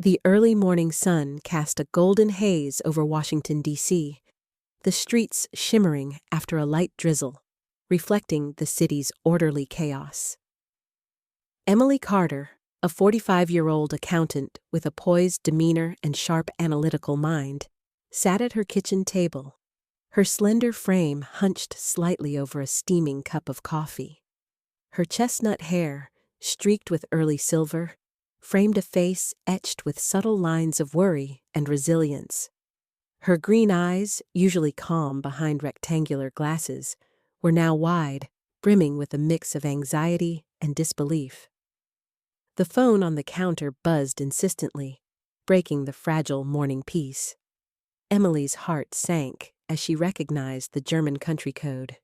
The early morning sun cast a golden haze over Washington, D.C., the streets shimmering after a light drizzle, reflecting the city's orderly chaos. Emily Carter, a 45-year-old accountant with a poised demeanor and sharp analytical mind, sat at her kitchen table, her slender frame hunched slightly over a steaming cup of coffee. Her chestnut hair, streaked with early silver, framed a face etched with subtle lines of worry and resilience. Her green eyes, usually calm behind rectangular glasses, were now wide, brimming with a mix of anxiety and disbelief. The phone on the counter buzzed insistently, breaking the fragile morning peace. Emily's heart sank as she recognized the German country code.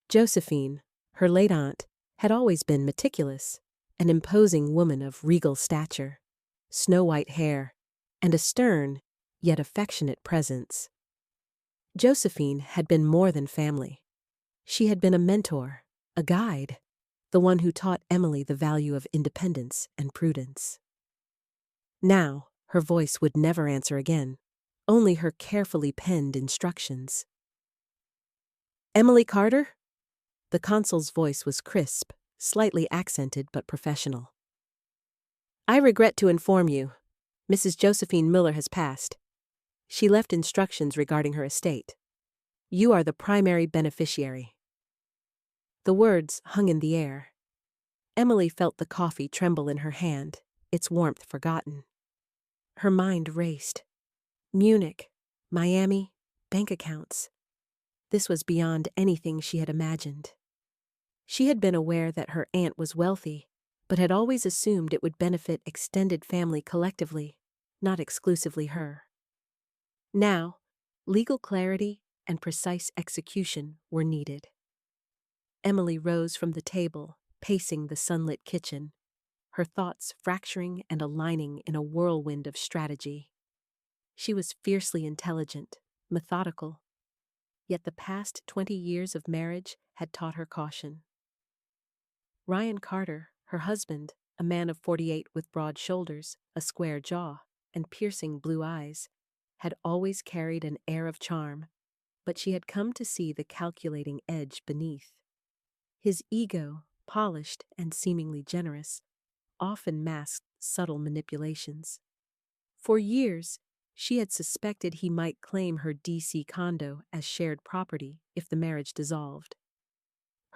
Josephine, her late aunt, had always been meticulous, an imposing woman of regal stature, snow-white hair, and a stern, yet affectionate presence. Josephine had been more than family. She had been a mentor, a guide, the one who taught Emily the value of independence and prudence. Now, her voice would never answer again, only her carefully penned instructions. "Emily Carter?" The consul's voice was crisp, slightly accented but professional. "I regret to inform you, Mrs. Josephine Miller has passed. She left instructions regarding her estate. You are the primary beneficiary." The words hung in the air. Emily felt the coffee tremble in her hand, its warmth forgotten. Her mind raced. Munich, Miami, bank accounts. This was beyond anything she had imagined. She had been aware that her aunt was wealthy, but had always assumed it would benefit extended family collectively, not exclusively her. Now, legal clarity and precise execution were needed. Emily rose from the table, pacing the sunlit kitchen, her thoughts fracturing and aligning in a whirlwind of strategy. She was fiercely intelligent, methodical, yet the past 20 years of marriage had taught her caution. Ryan Carter, her husband, a man of 48 with broad shoulders, a square jaw, and piercing blue eyes, had always carried an air of charm, but she had come to see the calculating edge beneath. His ego, polished and seemingly generous, often masked subtle manipulations. For years, she had suspected he might claim her D.C. condo as shared property if the marriage dissolved.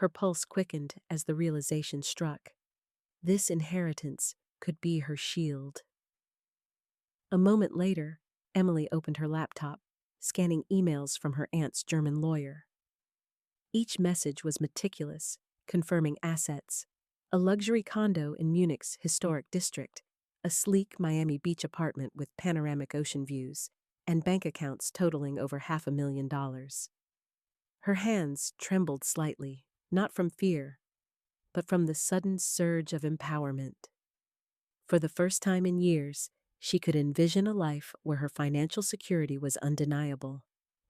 Her pulse quickened as the realization struck. This inheritance could be her shield. A moment later, Emily opened her laptop, scanning emails from her aunt's German lawyer. Each message was meticulous, confirming assets: a luxury condo in Munich's historic district, a sleek Miami Beach apartment with panoramic ocean views, and bank accounts totaling over $500,000. Her hands trembled slightly, not from fear, but from the sudden surge of empowerment. For the first time in years, she could envision a life where her financial security was undeniable,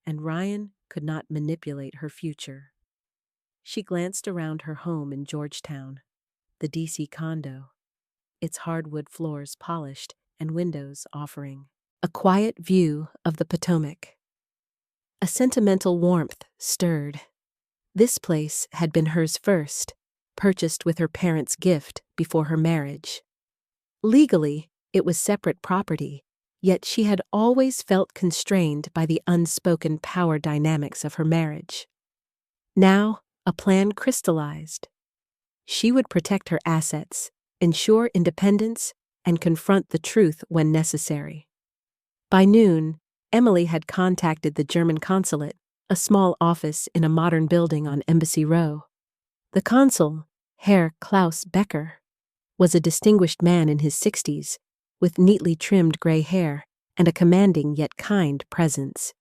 and Ryan could not manipulate her future. She glanced around her home in Georgetown, the D.C. condo, its hardwood floors polished and windows offering a quiet view of the Potomac. A sentimental warmth stirred. This place had been hers first, purchased with her parents' gift before her marriage. Legally, it was separate property, yet she had always felt constrained by the unspoken power dynamics of her marriage. Now, a plan crystallized. She would protect her assets, ensure independence, and confront the truth when necessary. By noon, Emily had contacted the German consulate, a small office in a modern building on Embassy Row. The consul, Herr Klaus Becker, was a distinguished man in his 60s, with neatly trimmed gray hair and a commanding yet kind presence.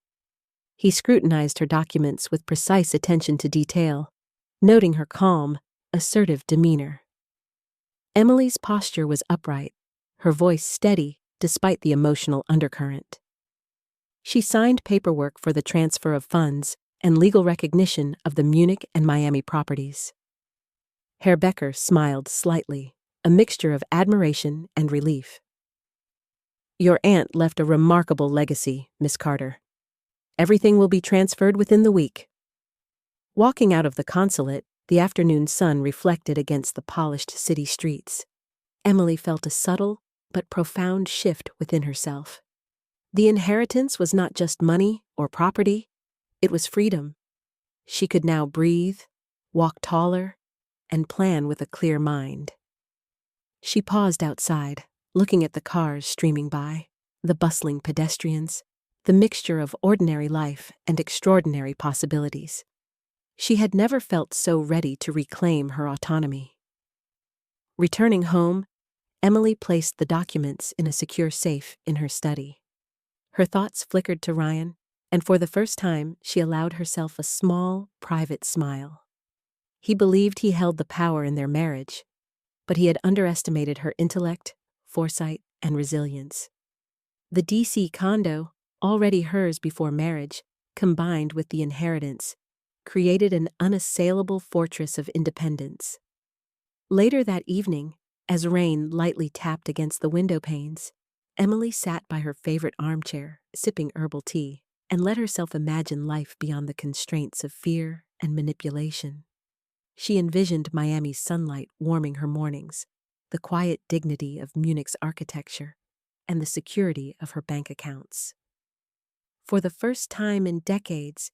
He scrutinized her documents with precise attention to detail, noting her calm, assertive demeanor. Emily's posture was upright, her voice steady despite the emotional undercurrent. She signed paperwork for the transfer of funds and legal recognition of the Munich and Miami properties. Herr Becker smiled slightly, a mixture of admiration and relief. Your aunt left a remarkable legacy, Miss Carter. Everything will be transferred within the week. Walking out of the consulate, the afternoon sun reflected against the polished city streets. Emily felt a subtle but profound shift within herself. The inheritance was not just money or property, it was freedom. She could now breathe, walk taller, and plan with a clear mind. She paused outside, looking at the cars streaming by, the bustling pedestrians, the mixture of ordinary life and extraordinary possibilities. She had never felt so ready to reclaim her autonomy. Returning home, Emily placed the documents in a secure safe in her study. Her thoughts flickered to Ryan, and for the first time she allowed herself a small, private smile. He believed he held the power in their marriage, but he had underestimated her intellect, foresight, and resilience. The DC condo, already hers before marriage, combined with the inheritance, created an unassailable fortress of independence. Later that evening, as rain lightly tapped against the window panes, Emily sat by her favorite armchair, sipping herbal tea, and let herself imagine life beyond the constraints of fear and manipulation. She envisioned Miami's sunlight warming her mornings, the quiet dignity of Munich's architecture, and the security of her bank accounts. For the first time in decades,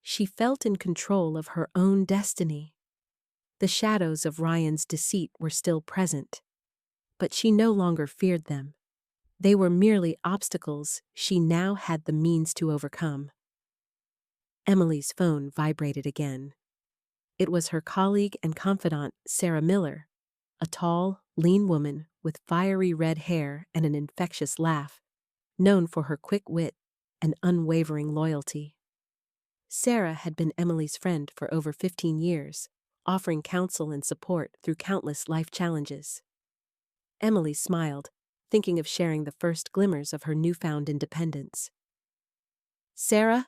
she felt in control of her own destiny. The shadows of Ryan's deceit were still present, but she no longer feared them. They were merely obstacles she now had the means to overcome. Emily's phone vibrated again. It was her colleague and confidant, Sarah Miller, a tall, lean woman with fiery red hair and an infectious laugh, known for her quick wit and unwavering loyalty. Sarah had been Emily's friend for over 15 years, offering counsel and support through countless life challenges. Emily smiled, thinking of sharing the first glimmers of her newfound independence. "Sarah,"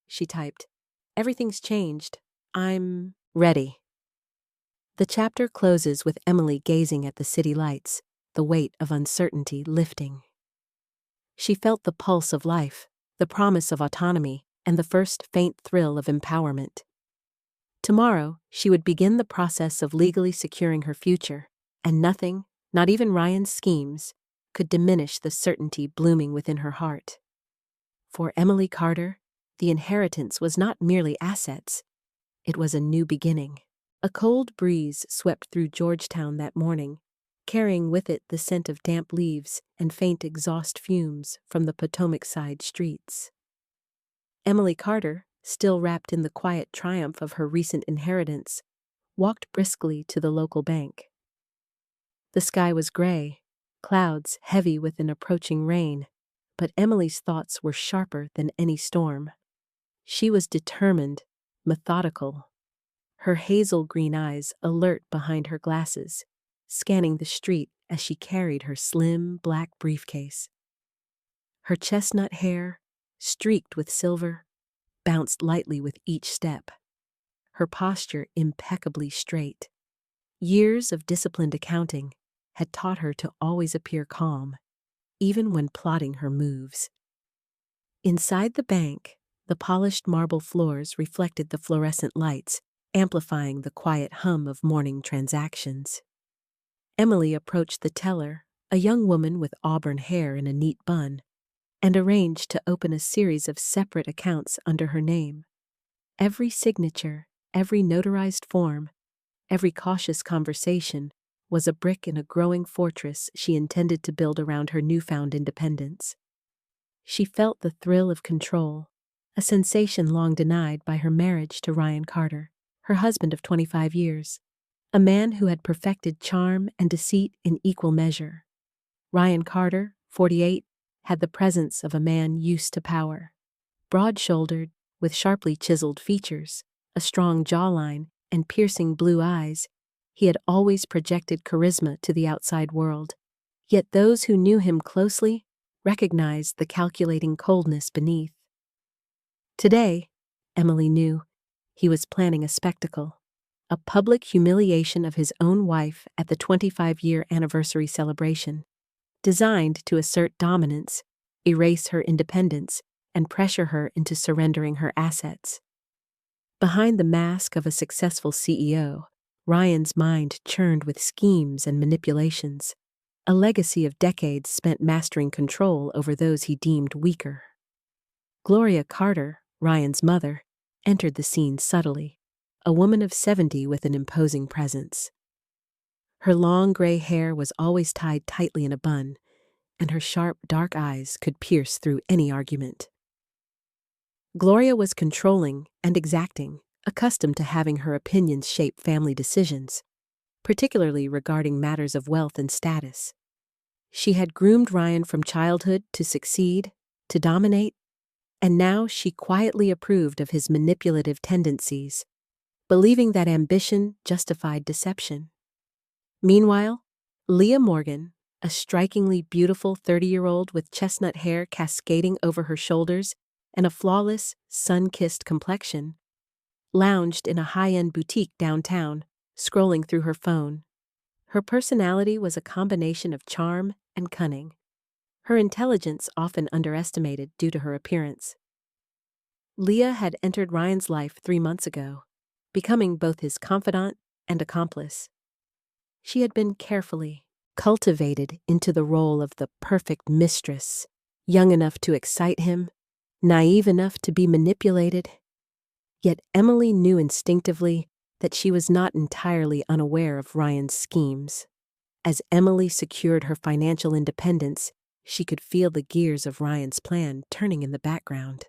she typed, "everything's changed. I'm ready." The chapter closes with Emily gazing at the city lights, the weight of uncertainty lifting. She felt the pulse of life, the promise of autonomy, and the first faint thrill of empowerment. Tomorrow, she would begin the process of legally securing her future, and nothing, not even Ryan's schemes, could diminish the certainty blooming within her heart. For Emily Carter, the inheritance was not merely assets, it was a new beginning. A cold breeze swept through Georgetown that morning, carrying with it the scent of damp leaves and faint exhaust fumes from the Potomac side streets. Emily Carter, still wrapped in the quiet triumph of her recent inheritance, walked briskly to the local bank. The sky was gray, clouds heavy with an approaching rain, but Emily's thoughts were sharper than any storm. She was determined, methodical, her hazel-green eyes alert behind her glasses, scanning the street as she carried her slim, black briefcase. Her chestnut hair, streaked with silver, bounced lightly with each step, her posture impeccably straight. Years of disciplined accounting had taught her to always appear calm, even when plotting her moves. Inside the bank, the polished marble floors reflected the fluorescent lights, amplifying the quiet hum of morning transactions. Emily approached the teller, a young woman with auburn hair in a neat bun, and arranged to open a series of separate accounts under her name. Every signature, every notarized form, every cautious conversation was a brick in a growing fortress she intended to build around her newfound independence. She felt the thrill of control, a sensation long denied by her marriage to Ryan Carter, her husband of 25 years, a man who had perfected charm and deceit in equal measure. Ryan Carter, 48, had the presence of a man used to power. Broad-shouldered, with sharply chiseled features, a strong jawline, and piercing blue eyes, he had always projected charisma to the outside world. Yet those who knew him closely recognized the calculating coldness beneath. Today, Emily knew, he was planning a spectacle, a public humiliation of his own wife at the 25-year anniversary celebration. designed to assert dominance, erase her independence, and pressure her into surrendering her assets. Behind the mask of a successful CEO, Ryan's mind churned with schemes and manipulations, a legacy of decades spent mastering control over those he deemed weaker. Gloria Carter, Ryan's mother, entered the scene subtly, a woman of 70 with an imposing presence. Her long gray hair was always tied tightly in a bun, and her sharp, dark eyes could pierce through any argument. Gloria was controlling and exacting, accustomed to having her opinions shape family decisions, particularly regarding matters of wealth and status. She had groomed Ryan from childhood to succeed, to dominate, and now she quietly approved of his manipulative tendencies, believing that ambition justified deception. Meanwhile, Leah Morgan, a strikingly beautiful 30-year-old with chestnut hair cascading over her shoulders and a flawless, sun-kissed complexion, lounged in a high-end boutique downtown, scrolling through her phone. Her personality was a combination of charm and cunning, her intelligence often underestimated due to her appearance. Leah had entered Ryan's life 3 months ago, becoming both his confidant and accomplice. She had been carefully cultivated into the role of the perfect mistress, young enough to excite him, naive enough to be manipulated. Yet Emily knew instinctively that she was not entirely unaware of Ryan's schemes. As Emily secured her financial independence, she could feel the gears of Ryan's plan turning in the background.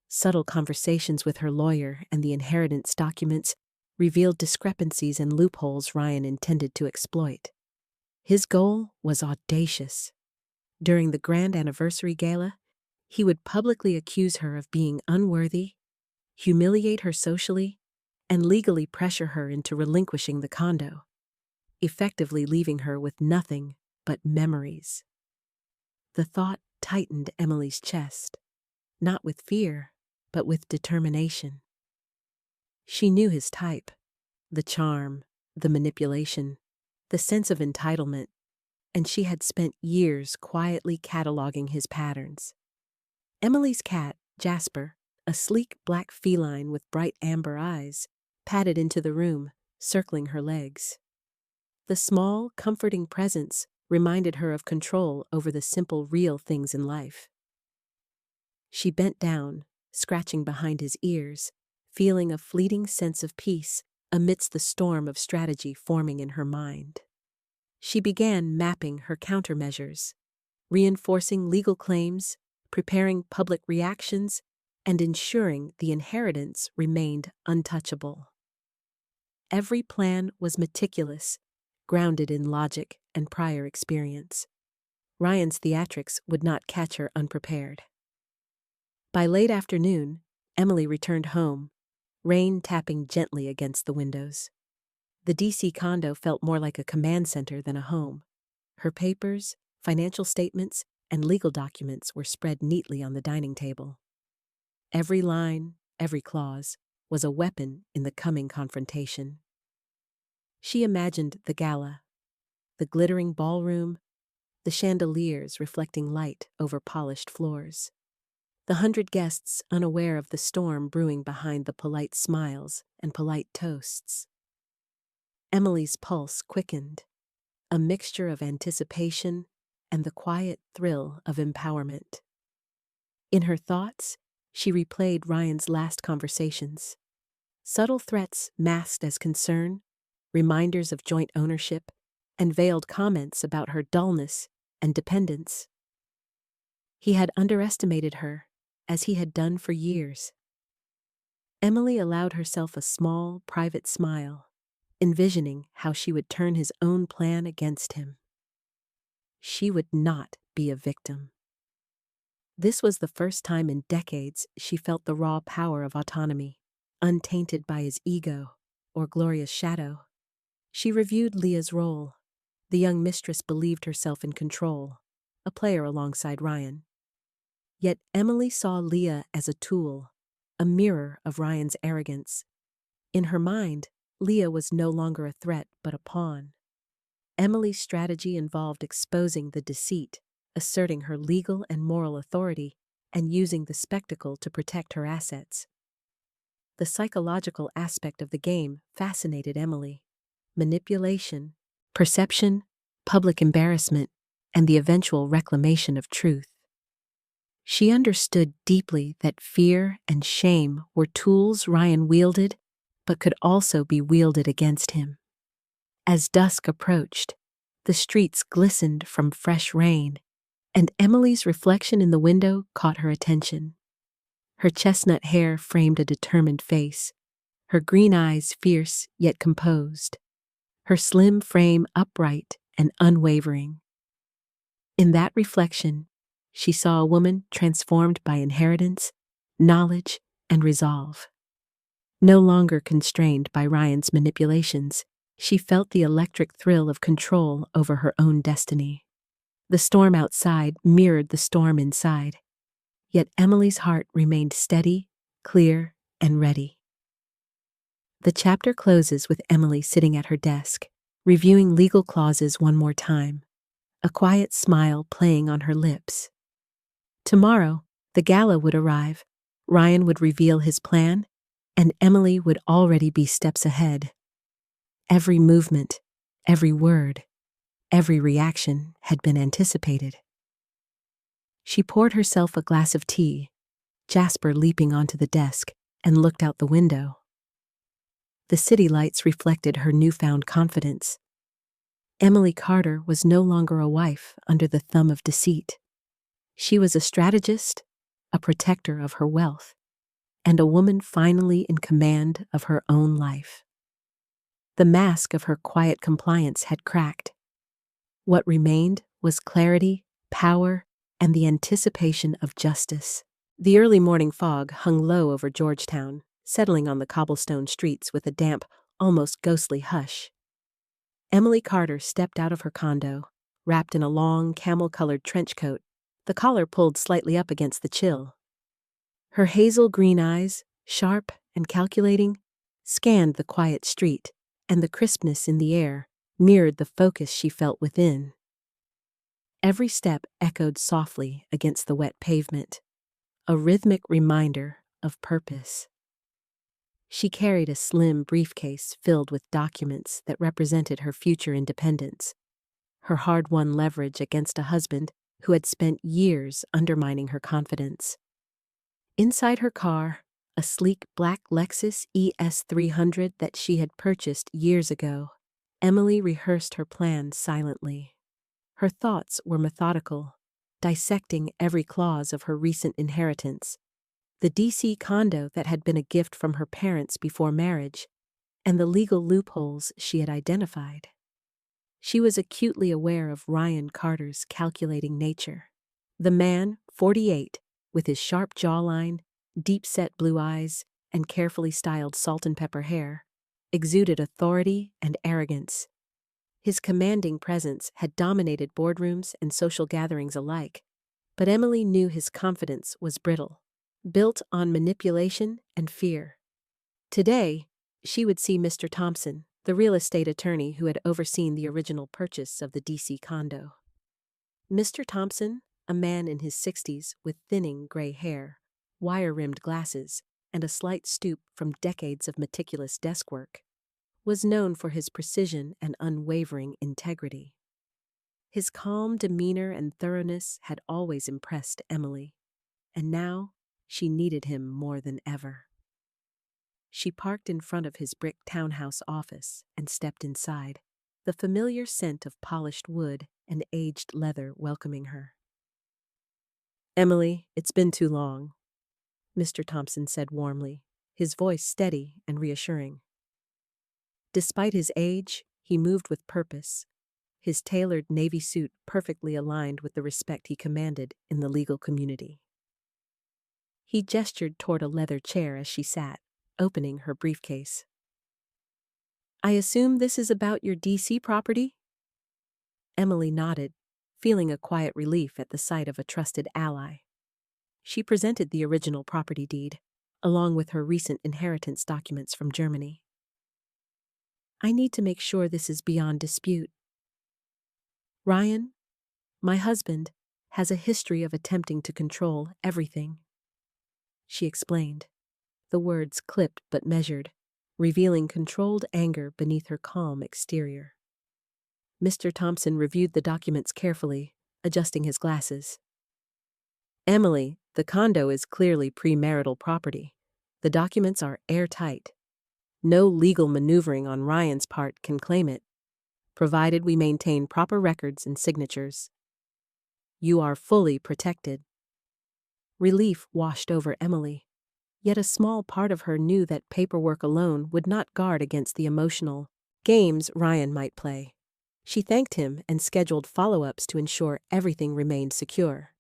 Subtle conversations with her lawyer and the inheritance documents revealed discrepancies and loopholes Ryan intended to exploit. His goal was audacious. During the grand anniversary gala, he would publicly accuse her of being unworthy, humiliate her socially, and legally pressure her into relinquishing the condo, effectively leaving her with nothing but memories. The thought tightened Emily's chest, not with fear, but with determination. She knew his type, the charm, the manipulation, the sense of entitlement, and she had spent years quietly cataloging his patterns. Emily's cat, Jasper, a sleek black feline with bright amber eyes, padded into the room, circling her legs. The small, comforting presence reminded her of control over the simple, real things in life. She bent down, scratching behind his ears, feeling a fleeting sense of peace amidst the storm of strategy forming in her mind. She began mapping her countermeasures, reinforcing legal claims, preparing public reactions, and ensuring the inheritance remained untouchable. Every plan was meticulous, grounded in logic and prior experience. Ryan's theatrics would not catch her unprepared. By late afternoon, Emily returned home, rain tapping gently against the windows. The DC condo felt more like a command center than a home. Her papers, financial statements, and legal documents were spread neatly on the dining table. Every line, every clause, was a weapon in the coming confrontation. She imagined the gala, the glittering ballroom, the chandeliers reflecting light over polished floors, the 100 guests unaware of the storm brewing behind the polite smiles and polite toasts. Emily's pulse quickened, a mixture of anticipation and the quiet thrill of empowerment. In her thoughts, she replayed Ryan's last conversations. Subtle threats masked as concern, reminders of joint ownership, and veiled comments about her dullness and dependence. He had underestimated her, as he had done for years. Emily allowed herself a small, private smile, envisioning how she would turn his own plan against him. She would not be a victim. This was the first time in decades she felt the raw power of autonomy, untainted by his ego or Gloria's shadow. She reviewed Leah's role. The young mistress believed herself in control, a player alongside Ryan. Yet Emily saw Leah as a tool, a mirror of Ryan's arrogance. In her mind, Leah was no longer a threat but a pawn. Emily's strategy involved exposing the deceit, asserting her legal and moral authority, and using the spectacle to protect her assets. The psychological aspect of the game fascinated Emily. Manipulation, perception, public embarrassment, and the eventual reclamation of truth. She understood deeply that fear and shame were tools Ryan wielded, but could also be wielded against him. As dusk approached, the streets glistened from fresh rain, and Emily's reflection in the window caught her attention. Her chestnut hair framed a determined face, her green eyes fierce yet composed, her slim frame upright and unwavering. In that reflection, she saw a woman transformed by inheritance, knowledge, and resolve. No longer constrained by Ryan's manipulations, she felt the electric thrill of control over her own destiny. The storm outside mirrored the storm inside, yet Emily's heart remained steady, clear, and ready. The chapter closes with Emily sitting at her desk, reviewing legal clauses one more time, a quiet smile playing on her lips. Tomorrow, the gala would arrive, Ryan would reveal his plan, and Emily would already be steps ahead. Every movement, every word, every reaction had been anticipated. She poured herself a glass of tea, Jasper leaping onto the desk, and looked out the window. The city lights reflected her newfound confidence. Emily Carter was no longer a wife under the thumb of deceit. She was a strategist, a protector of her wealth, and a woman finally in command of her own life. The mask of her quiet compliance had cracked. What remained was clarity, power, and the anticipation of justice. The early morning fog hung low over Georgetown, settling on the cobblestone streets with a damp, almost ghostly hush. Emily Carter stepped out of her condo, wrapped in a long, camel-colored trench coat, the collar pulled slightly up against the chill. Her hazel green eyes, sharp and calculating, scanned the quiet street, and the crispness in the air mirrored the focus she felt within. Every step echoed softly against the wet pavement, a rhythmic reminder of purpose. She carried a slim briefcase filled with documents that represented her future independence, her hard-won leverage against a husband who had spent years undermining her confidence. Inside her car, a sleek black Lexus ES300 that she had purchased years ago, Emily rehearsed her plans silently. Her thoughts were methodical, dissecting every clause of her recent inheritance, the DC condo that had been a gift from her parents before marriage, and the legal loopholes she had identified. She was acutely aware of Ryan Carter's calculating nature. The man, 48, with his sharp jawline, deep-set blue eyes, and carefully styled salt and pepper hair, exuded authority and arrogance. His commanding presence had dominated boardrooms and social gatherings alike, but Emily knew his confidence was brittle, built on manipulation and fear. Today, she would see Mr. Thompson, the real estate attorney who had overseen the original purchase of the DC condo. Mr. Thompson, a man in his 60s with thinning gray hair, wire-rimmed glasses, and a slight stoop from decades of meticulous desk work, was known for his precision and unwavering integrity. His calm demeanor and thoroughness had always impressed Emily, and now she needed him more than ever. She parked in front of his brick townhouse office and stepped inside, the familiar scent of polished wood and aged leather welcoming her. "Emily, it's been too long," Mr. Thompson said warmly, his voice steady and reassuring. Despite his age, he moved with purpose, his tailored navy suit perfectly aligned with the respect he commanded in the legal community. He gestured toward a leather chair as she sat, opening her briefcase. "I assume this is about your DC property?" Emily nodded, feeling a quiet relief at the sight of a trusted ally. She presented the original property deed, along with her recent inheritance documents from Germany. "I need to make sure this is beyond dispute." Ryan, my husband, has a history of attempting to control everything, she explained, the words clipped but measured, revealing controlled anger beneath her calm exterior. Mr. Thompson reviewed the documents carefully, adjusting his glasses. Emily, the condo is clearly premarital property. The documents are airtight. No legal maneuvering on Ryan's part can claim it, provided we maintain proper records and signatures. You are fully protected. Relief washed over Emily, yet a small part of her knew that paperwork alone would not guard against the emotional games Ryan might play. She thanked him and scheduled follow-ups to ensure everything remained secure.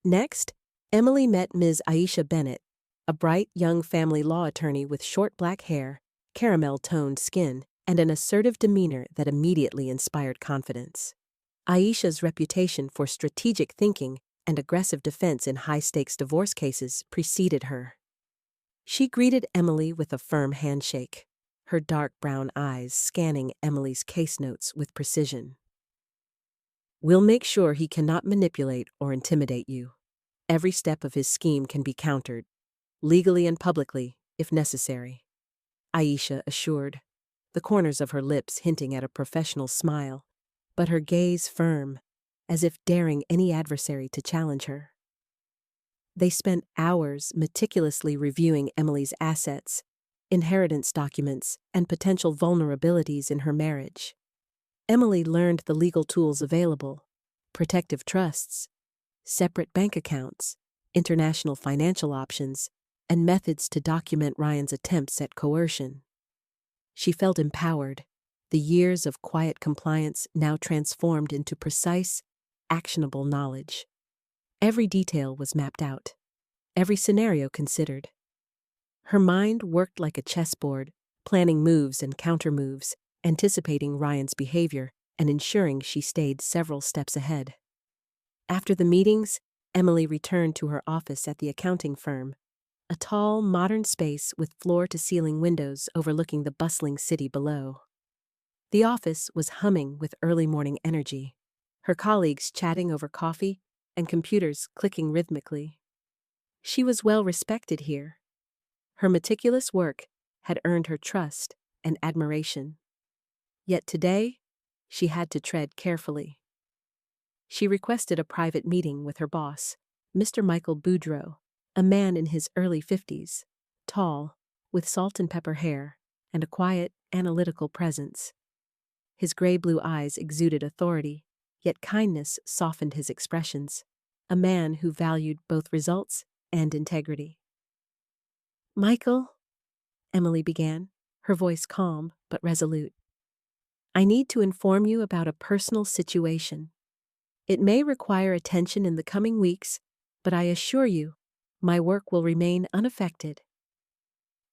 Next, Emily met Ms. Aisha Bennett, a bright young family law attorney with short black hair, caramel-toned skin, and an assertive demeanor that immediately inspired confidence. Aisha's reputation for strategic thinking and aggressive defense in high-stakes divorce cases preceded her. She greeted Emily with a firm handshake, her dark brown eyes scanning Emily's case notes with precision. We'll make sure he cannot manipulate or intimidate you. Every step of his scheme can be countered, legally and publicly, if necessary, Aisha assured, the corners of her lips hinting at a professional smile, but her gaze firm, as if daring any adversary to challenge her. They spent hours meticulously reviewing Emily's assets, inheritance documents, and potential vulnerabilities in her marriage. Emily learned the legal tools available: protective trusts, separate bank accounts, international financial options, and methods to document Ryan's attempts at coercion. She felt empowered, the years of quiet compliance now transformed into precise, actionable knowledge. Every detail was mapped out, every scenario considered. Her mind worked like a chessboard, planning moves and countermoves, anticipating Ryan's behavior and ensuring she stayed several steps ahead. After the meetings, Emily returned to her office at the accounting firm, a tall, modern space with floor-to-ceiling windows overlooking the bustling city below. The office was humming with early morning energy, her colleagues chatting over coffee and computers clicking rhythmically. She was well respected here. Her meticulous work had earned her trust and admiration. Yet today, she had to tread carefully. She requested a private meeting with her boss, Mr. Michael Boudreau, a man in his early 50s, tall, with salt and pepper hair, and a quiet, analytical presence. His gray-blue eyes exuded authority, yet kindness softened his expressions, a man who valued both results and integrity. Michael, Emily began, her voice calm but resolute. I need to inform you about a personal situation. It may require attention in the coming weeks, but I assure you, my work will remain unaffected.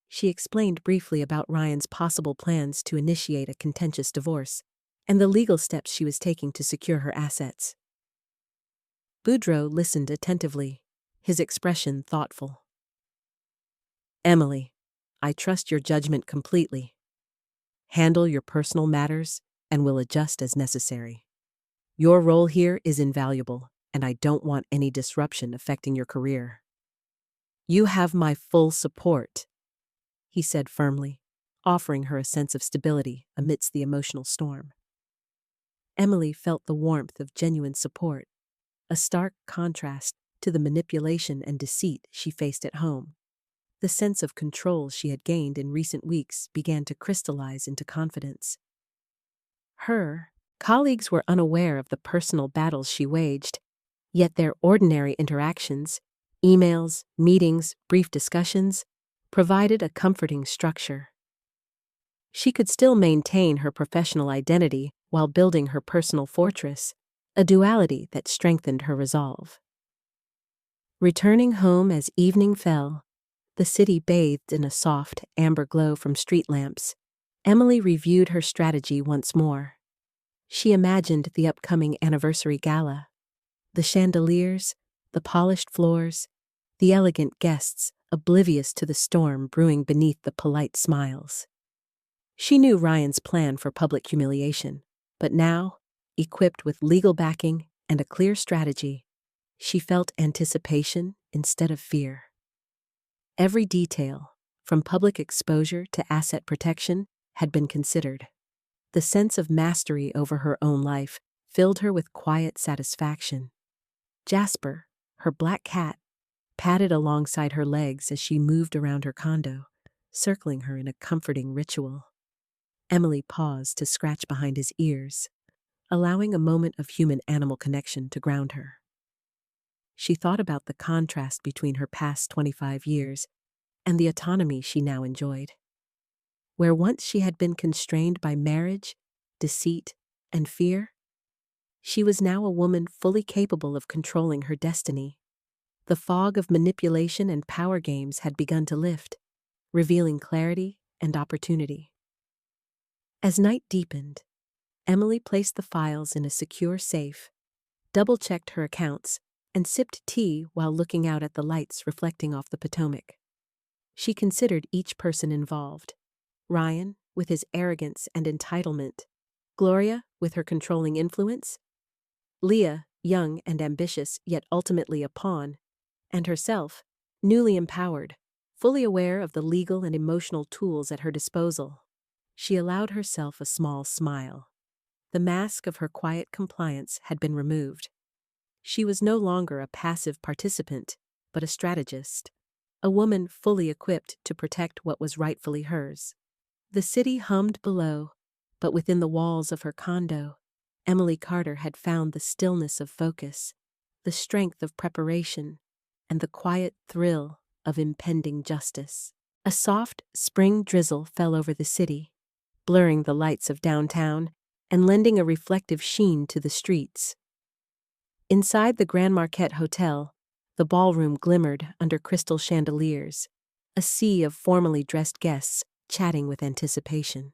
She explained briefly about Ryan's possible plans to initiate a contentious divorce and the legal steps she was taking to secure her assets. Boudreau listened attentively, his expression thoughtful. Emily, I trust your judgment completely. Handle your personal matters and will adjust as necessary. Your role here is invaluable, and I don't want any disruption affecting your career. You have my full support, he said firmly, offering her a sense of stability amidst the emotional storm. Emily felt the warmth of genuine support, a stark contrast to the manipulation and deceit she faced at home. The sense of control she had gained in recent weeks began to crystallize into confidence. Her colleagues were unaware of the personal battles she waged, yet their ordinary interactions, emails, meetings, brief discussions, provided a comforting structure. She could still maintain her professional identity while building her personal fortress, a duality that strengthened her resolve. Returning home as evening fell, the city bathed in a soft, amber glow from street lamps, Emily reviewed her strategy once more. She imagined the upcoming anniversary gala, the chandeliers, the polished floors, the elegant guests oblivious to the storm brewing beneath the polite smiles. She knew Ryan's plan for public humiliation, but now, equipped with legal backing and a clear strategy, she felt anticipation instead of fear. Every detail, from public exposure to asset protection, had been considered. The sense of mastery over her own life filled her with quiet satisfaction. Jasper, her black cat, padded alongside her legs as she moved around her condo, circling her in a comforting ritual. Emily paused to scratch behind his ears, allowing a moment of human-animal connection to ground her. She thought about the contrast between her past 25 years and the autonomy she now enjoyed. Where once she had been constrained by marriage, deceit, and fear, she was now a woman fully capable of controlling her destiny. The fog of manipulation and power games had begun to lift, revealing clarity and opportunity. As night deepened, Emily placed the files in a secure safe, double-checked her accounts, and sipped tea while looking out at the lights reflecting off the Potomac. She considered each person involved: Ryan, with his arrogance and entitlement; Gloria, with her controlling influence; Leah, young and ambitious yet ultimately a pawn; and herself, newly empowered, fully aware of the legal and emotional tools at her disposal. She allowed herself a small smile. The mask of her quiet compliance had been removed. She was no longer a passive participant, but a strategist, a woman fully equipped to protect what was rightfully hers. The city hummed below, but within the walls of her condo, Emily Carter had found the stillness of focus, the strength of preparation, and the quiet thrill of impending justice. A soft spring drizzle fell over the city, blurring the lights of downtown and lending a reflective sheen to the streets. Inside the Grand Marquette Hotel, the ballroom glimmered under crystal chandeliers, a sea of formally dressed guests chatting with anticipation.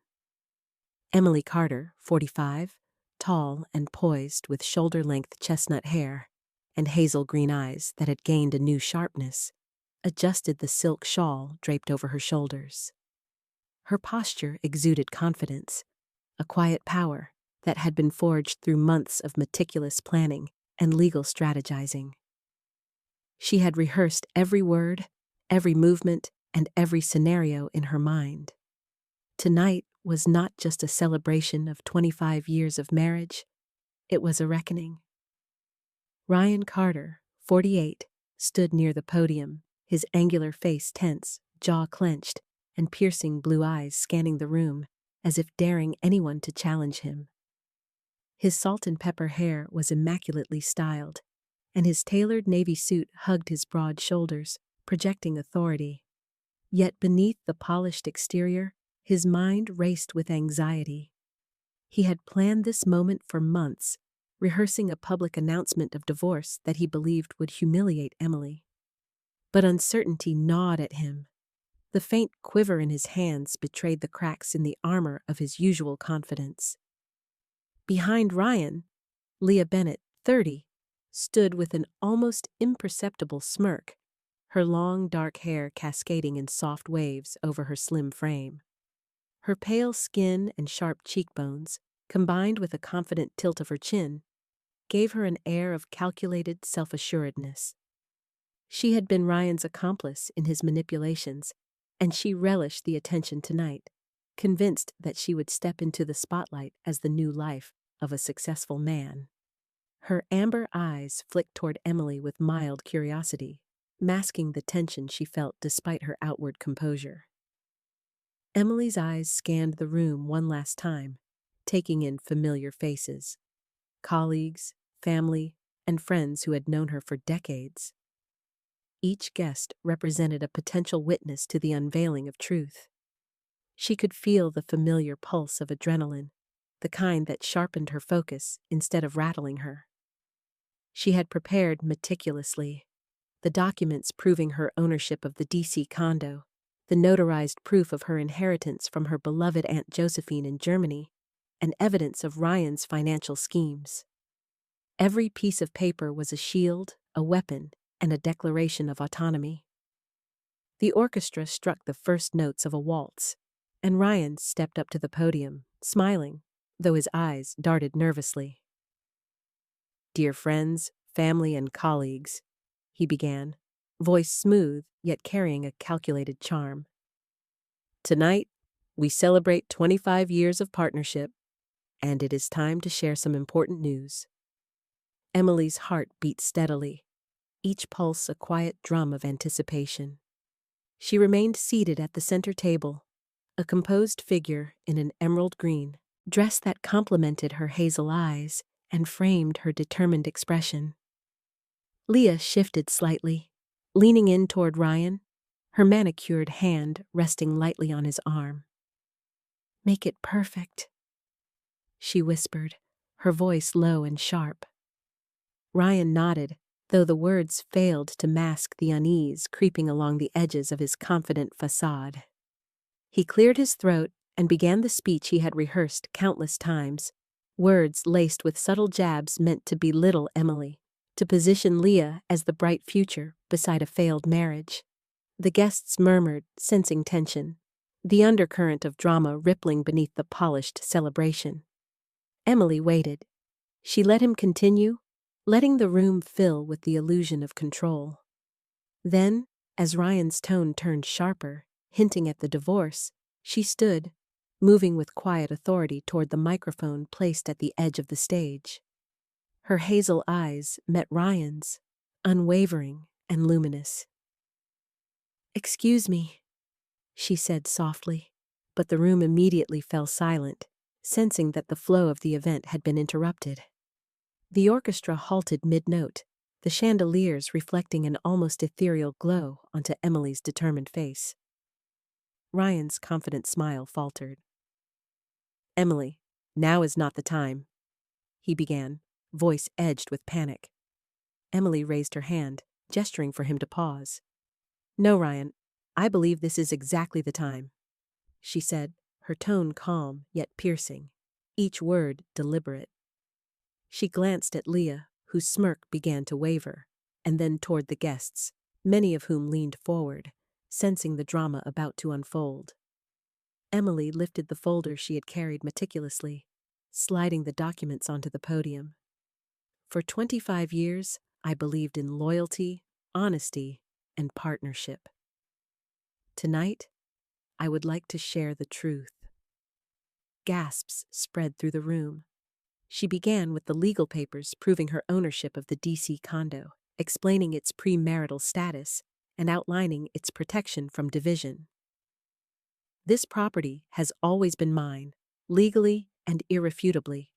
Emily Carter, 45, tall and poised with shoulder-length chestnut hair and hazel green eyes that had gained a new sharpness, adjusted the silk shawl draped over her shoulders. Her posture exuded confidence, a quiet power that had been forged through months of meticulous planning and legal strategizing. She had rehearsed every word, every movement, and every scenario in her mind. Tonight was not just a celebration of 25 years of marriage, it was a reckoning. Ryan Carter, 48, stood near the podium, his angular face tense, jaw clenched, and piercing blue eyes scanning the room as if daring anyone to challenge him. His salt and pepper hair was immaculately styled, and his tailored navy suit hugged his broad shoulders, projecting authority. Yet beneath the polished exterior, his mind raced with anxiety. He had planned this moment for months, rehearsing a public announcement of divorce that he believed would humiliate Emily. But uncertainty gnawed at him. The faint quiver in his hands betrayed the cracks in the armor of his usual confidence. Behind Ryan, Leah Bennett, 30, stood with an almost imperceptible smirk, her long dark hair cascading in soft waves over her slim frame. Her pale skin and sharp cheekbones, combined with a confident tilt of her chin, gave her an air of calculated self-assuredness. She had been Ryan's accomplice in his manipulations, and she relished the attention tonight, convinced that she would step into the spotlight as the new life of a successful man. Her amber eyes flicked toward Emily with mild curiosity, masking the tension she felt despite her outward composure. Emily's eyes scanned the room one last time, taking in familiar faces: colleagues, family, and friends who had known her for decades. Each guest represented a potential witness to the unveiling of truth. She could feel the familiar pulse of adrenaline, the kind that sharpened her focus instead of rattling her. She had prepared meticulously: the documents proving her ownership of the D.C. condo, the notarized proof of her inheritance from her beloved Aunt Josephine in Germany, and evidence of Ryan's financial schemes. Every piece of paper was a shield, a weapon, and a declaration of autonomy. The orchestra struck the first notes of a waltz, and Ryan stepped up to the podium, smiling, though his eyes darted nervously. Dear friends, family, and colleagues, he began, voice smooth yet carrying a calculated charm. Tonight, we celebrate 25 years of partnership, and it is time to share some important news. Emily's heart beat steadily, each pulse a quiet drum of anticipation. She remained seated at the center table, a composed figure in an emerald green, dress that complemented her hazel eyes and framed her determined expression. Leah shifted slightly, leaning in toward Ryan, her manicured hand resting lightly on his arm. "Make it perfect," she whispered, her voice low and sharp. Ryan nodded, though the words failed to mask the unease creeping along the edges of his confident facade. He cleared his throat and began the speech he had rehearsed countless times, words laced with subtle jabs meant to belittle Emily, to position Leah as the bright future beside a failed marriage. The guests murmured, sensing tension, the undercurrent of drama rippling beneath the polished celebration. Emily waited. She let him continue, letting the room fill with the illusion of control. Then, as Ryan's tone turned sharper, hinting at the divorce, she stood, moving with quiet authority toward the microphone placed at the edge of the stage. Her hazel eyes met Ryan's, unwavering and luminous. "Excuse me," she said softly, but the room immediately fell silent, sensing that the flow of the event had been interrupted. The orchestra halted mid-note, the chandeliers reflecting an almost ethereal glow onto Emily's determined face. Ryan's confident smile faltered. "Emily, now is not the time," he began, voice edged with panic. Emily raised her hand, gesturing for him to pause. "No, Ryan, I believe this is exactly the time," she said, her tone calm yet piercing, each word deliberate. She glanced at Leah, whose smirk began to waver, and then toward the guests, many of whom leaned forward, sensing the drama about to unfold. Emily lifted the folder she had carried meticulously, sliding the documents onto the podium. "For 25 years, I believed in loyalty, honesty, and partnership. Tonight, I would like to share the truth." Gasps spread through the room. She began with the legal papers proving her ownership of the DC condo, explaining its premarital status and outlining its protection from division. "This property has always been mine, legally and irrefutably.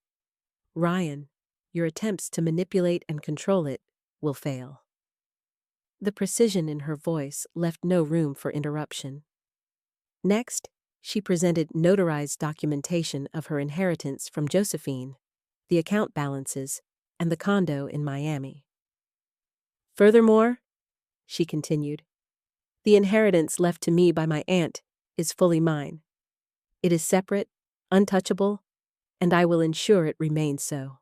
Ryan, your attempts to manipulate and control it will fail." The precision in her voice left no room for interruption. Next, she presented notarized documentation of her inheritance from Josephine, the account balances, and the condo in Miami. "Furthermore," she continued, "the inheritance left to me by my aunt is fully mine. It is separate, untouchable, and I will ensure it remains so."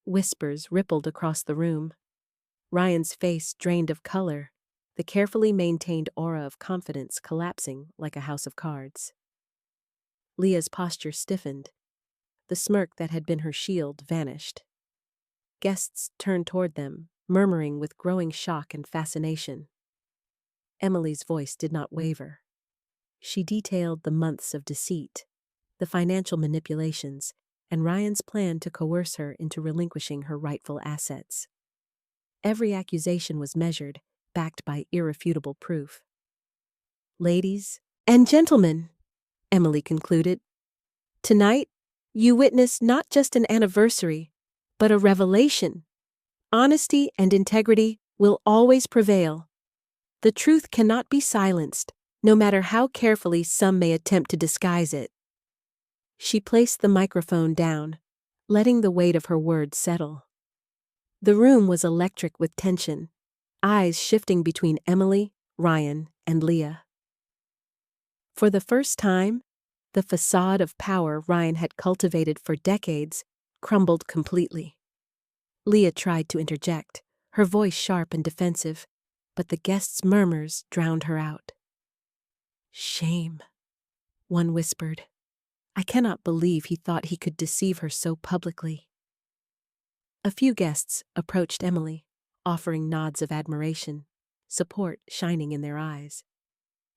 Whispers rippled across the room. Ryan's face drained of color, the carefully maintained aura of confidence collapsing like a house of cards. Leah's posture stiffened. The smirk that had been her shield vanished. Guests turned toward them, murmuring with growing shock and fascination. Emily's voice did not waver. She detailed the months of deceit, the financial manipulations, and Ryan's plan to coerce her into relinquishing her rightful assets. Every accusation was measured, backed by irrefutable proof. "Ladies and gentlemen," Emily concluded, "tonight, you witness not just an anniversary, but a revelation. Honesty and integrity will always prevail. The truth cannot be silenced, no matter how carefully some may attempt to disguise it." She placed the microphone down, letting the weight of her words settle. The room was electric with tension, eyes shifting between Emily, Ryan, and Leah. For the first time, the facade of power Ryan had cultivated for decades crumbled completely. Leah tried to interject, her voice sharp and defensive, but the guests' murmurs drowned her out. "Shame," one whispered. "I cannot believe he thought he could deceive her so publicly." A few guests approached Emily, offering nods of admiration, support shining in their eyes.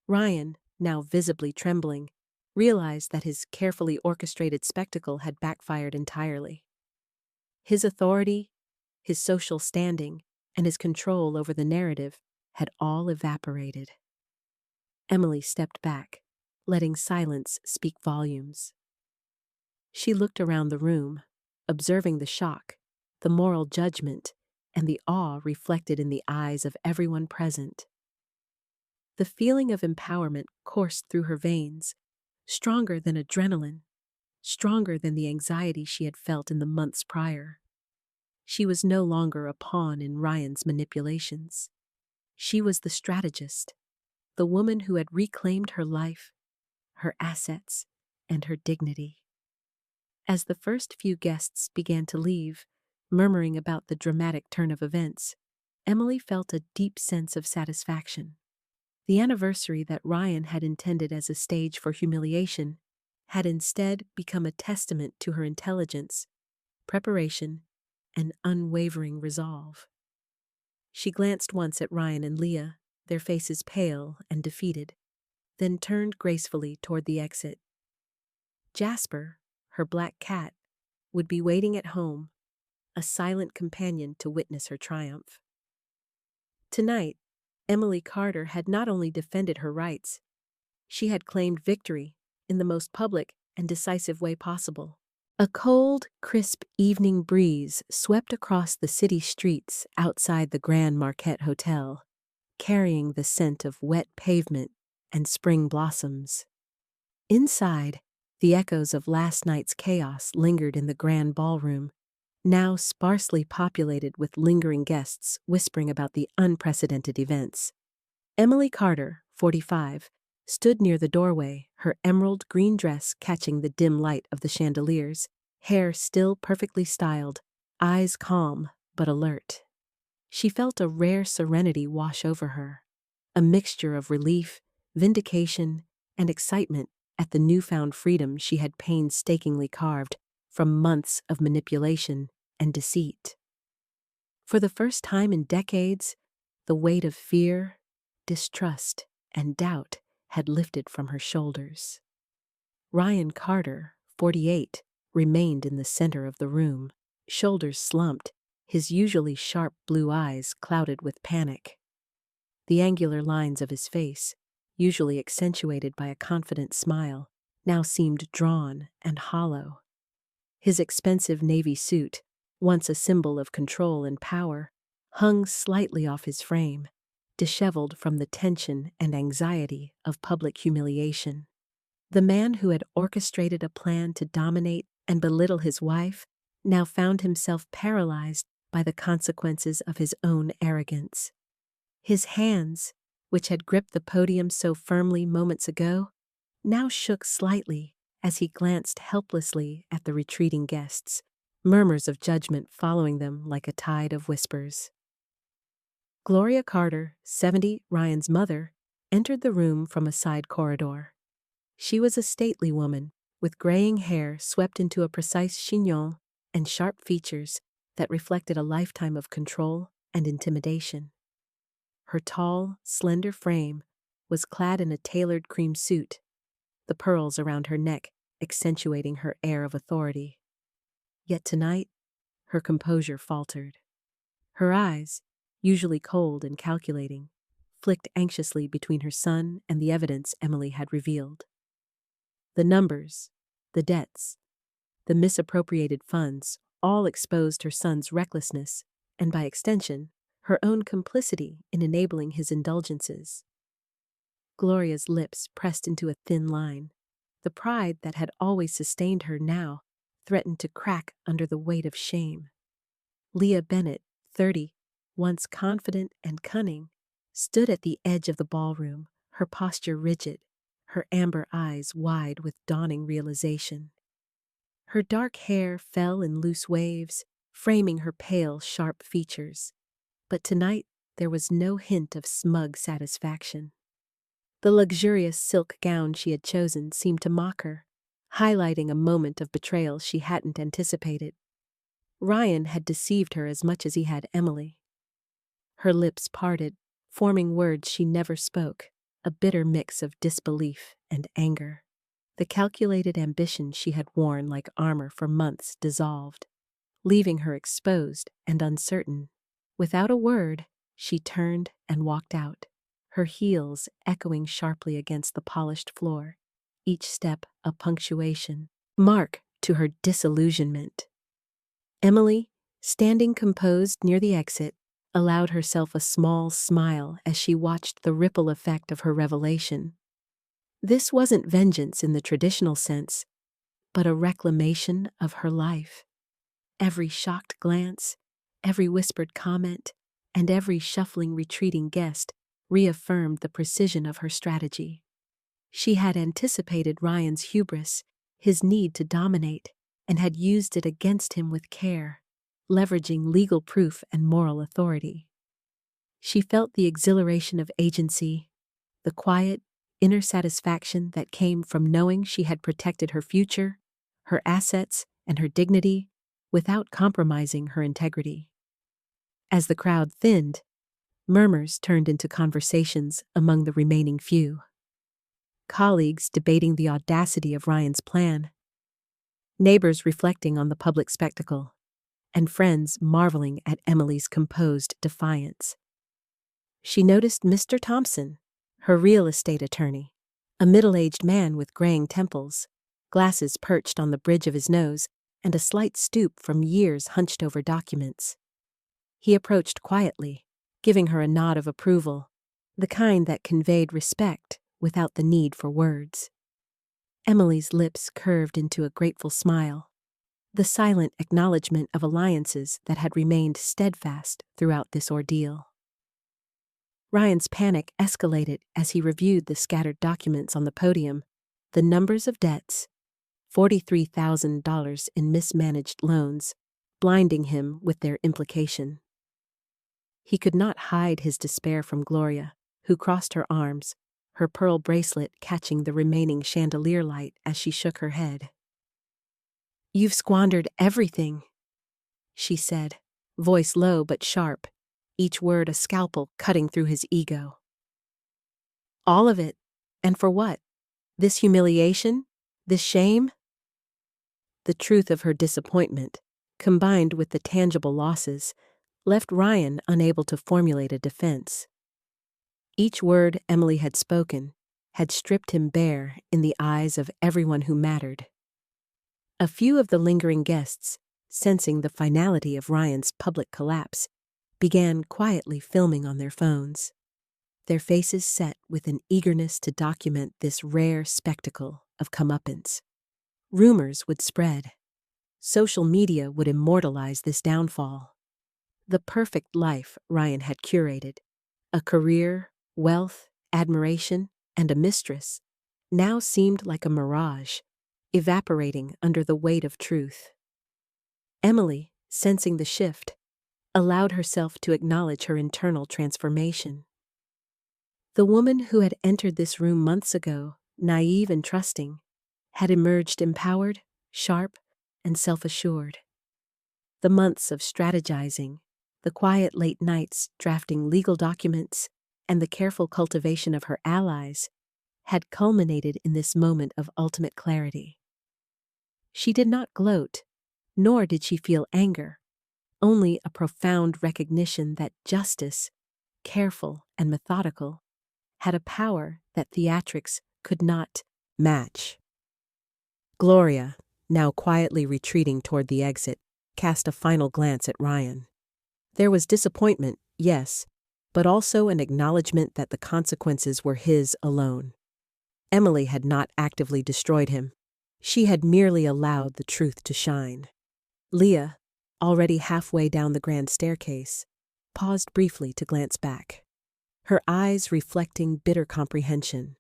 Ryan, now visibly trembling, realized that his carefully orchestrated spectacle had backfired entirely. His authority, his social standing, and his control over the narrative had all evaporated. Emily stepped back, letting silence speak volumes. She looked around the room, observing the shock, the moral judgment, and the awe reflected in the eyes of everyone present. The feeling of empowerment coursed through her veins, stronger than adrenaline, stronger than the anxiety she had felt in the months prior. She was no longer a pawn in Ryan's manipulations. She was the strategist, the woman who had reclaimed her life, her assets, and her dignity. As the first few guests began to leave, murmuring about the dramatic turn of events, Emily felt a deep sense of satisfaction. The anniversary that Ryan had intended as a stage for humiliation had instead become a testament to her intelligence, preparation, and unwavering resolve. She glanced once at Ryan and Leah, their faces pale and defeated, then turned gracefully toward the exit. Jasper, her black cat, would be waiting at home, a silent companion to witness her triumph. Tonight, Emily Carter had not only defended her rights, she had claimed victory in the most public and decisive way possible. A cold, crisp evening breeze swept across the city streets outside the Grand Marquette Hotel, carrying the scent of wet pavement and spring blossoms. Inside, the echoes of last night's chaos lingered in the grand ballroom, now sparsely populated with lingering guests whispering about the unprecedented events. Emily Carter, 45, stood near the doorway, her emerald green dress catching the dim light of the chandeliers, hair still perfectly styled, eyes calm but alert. She felt a rare serenity wash over her, a mixture of relief, vindication, and excitement at the newfound freedom she had painstakingly carved from months of manipulation and deceit. For the first time in decades, the weight of fear, distrust, and doubt had lifted from her shoulders. Ryan Carter, 48, remained in the center of the room, shoulders slumped, his usually sharp blue eyes clouded with panic. The angular lines of his face, usually accentuated by a confident smile, now seemed drawn and hollow. His expensive navy suit, once a symbol of control and power, hung slightly off his frame, disheveled from the tension and anxiety of public humiliation. The man who had orchestrated a plan to dominate and belittle his wife now found himself paralyzed by the consequences of his own arrogance. His hands, which had gripped the podium so firmly moments ago, now shook slightly as he glanced helplessly at the retreating guests, murmurs of judgment following them like a tide of whispers. Gloria Carter, 70, Ryan's mother, entered the room from a side corridor. She was a stately woman, with graying hair swept into a precise chignon and sharp features that reflected a lifetime of control and intimidation. Her tall, slender frame was clad in a tailored cream suit, the pearls around her neck accentuating her air of authority. Yet tonight, her composure faltered. Her eyes, usually cold and calculating, flicked anxiously between her son and the evidence Emily had revealed. The numbers, the debts, the misappropriated funds all exposed her son's recklessness and, by extension, her own complicity in enabling his indulgences. Gloria's lips pressed into a thin line. The pride that had always sustained her now threatened to crack under the weight of shame. Leah Bennett, 30, once confident and cunning, stood at the edge of the ballroom, her posture rigid, her amber eyes wide with dawning realization. Her dark hair fell in loose waves, framing her pale, sharp features. But tonight there was no hint of smug satisfaction. The luxurious silk gown she had chosen seemed to mock her, highlighting a moment of betrayal she hadn't anticipated. Ryan had deceived her as much as he had Emily. Her lips parted, forming words she never spoke, a bitter mix of disbelief and anger. The calculated ambition she had worn like armor for months dissolved, leaving her exposed and uncertain. Without a word, she turned and walked out, her heels echoing sharply against the polished floor, each step a punctuation mark to her disillusionment. Emily, standing composed near the exit, allowed herself a small smile as she watched the ripple effect of her revelation. This wasn't vengeance in the traditional sense, but a reclamation of her life. Every shocked glance, every whispered comment, and every shuffling retreating guest reaffirmed the precision of her strategy. She had anticipated Ryan's hubris, his need to dominate, and had used it against him with care, leveraging legal proof and moral authority. She felt the exhilaration of agency, the quiet, inner satisfaction that came from knowing she had protected her future, her assets, and her dignity without compromising her integrity. As the crowd thinned, murmurs turned into conversations among the remaining few. Colleagues debating the audacity of Ryan's plan, neighbors reflecting on the public spectacle, and friends marveling at Emily's composed defiance. She noticed Mr. Thompson, her real estate attorney, a middle-aged man with graying temples, glasses perched on the bridge of his nose, and a slight stoop from years hunched over documents. He approached quietly, giving her a nod of approval, the kind that conveyed respect without the need for words. Emily's lips curved into a grateful smile, the silent acknowledgement of alliances that had remained steadfast throughout this ordeal. Ryan's panic escalated as he reviewed the scattered documents on the podium, the numbers of debts, $43,000 in mismanaged loans, blinding him with their implication. He could not hide his despair from Gloria, who crossed her arms, her pearl bracelet catching the remaining chandelier light as she shook her head. "You've squandered everything," she said, voice low but sharp, each word a scalpel cutting through his ego. "All of it. And for what? This humiliation? This shame?" The truth of her disappointment, combined with the tangible losses, left Ryan unable to formulate a defense. Each word Emily had spoken had stripped him bare in the eyes of everyone who mattered. A few of the lingering guests, sensing the finality of Ryan's public collapse, began quietly filming on their phones, their faces set with an eagerness to document this rare spectacle of comeuppance. Rumors would spread. Social media would immortalize this downfall. The perfect life Ryan had curated, a career, wealth, admiration, and a mistress, now seemed like a mirage, evaporating under the weight of truth. Emily, sensing the shift, allowed herself to acknowledge her internal transformation. The woman who had entered this room months ago, naive and trusting, had emerged empowered, sharp, and self-assured. The months of strategizing, the quiet late nights drafting legal documents, and the careful cultivation of her allies had culminated in this moment of ultimate clarity. She did not gloat, nor did she feel anger, only a profound recognition that justice, careful and methodical, had a power that theatrics could not match. Gloria, now quietly retreating toward the exit, cast a final glance at Ryan. There was disappointment, yes, but also an acknowledgement that the consequences were his alone. Emily had not actively destroyed him. She had merely allowed the truth to shine. Leah, already halfway down the grand staircase, paused briefly to glance back, her eyes reflecting bitter comprehension.